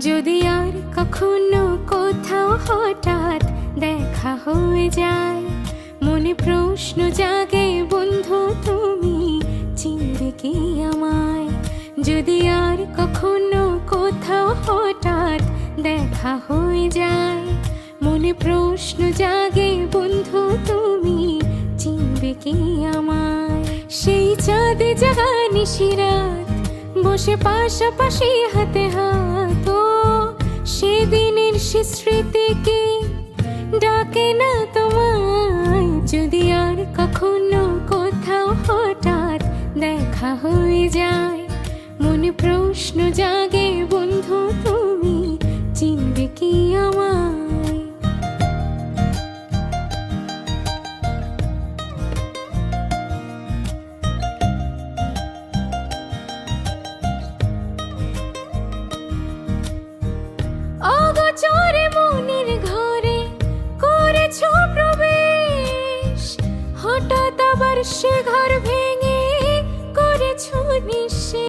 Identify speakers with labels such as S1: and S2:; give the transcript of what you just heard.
S1: যদি আর কখনো কোথাও হঠাৎ দেখা হয়ে যায়, মনে প্রশ্ন জাগে বন্ধু তুমি চিনবে কি আমায়। যদি আর কখনো কোথাও হঠাৎ দেখা হয়ে যায়, মনে প্রশ্ন জাগে বন্ধু তুমি চিনবে কি আমায়। সেই চাঁদে জাগা নিশিরাত বসে পাশাপাশি হাতে হাত, ও সেদিনের সে স্মৃতি কি ডাকে না তোমায়। যদি আর কখনো কোথাও হঠাৎ দেখা হয়ে যায়, মনে প্রশ্ন জাগে বন্ধু তুমি চিনবে কি আমায়। অগোচরে মনের ঘরে করেছো প্রবেশ, হঠাৎ আবার সে ঘর ভেঙে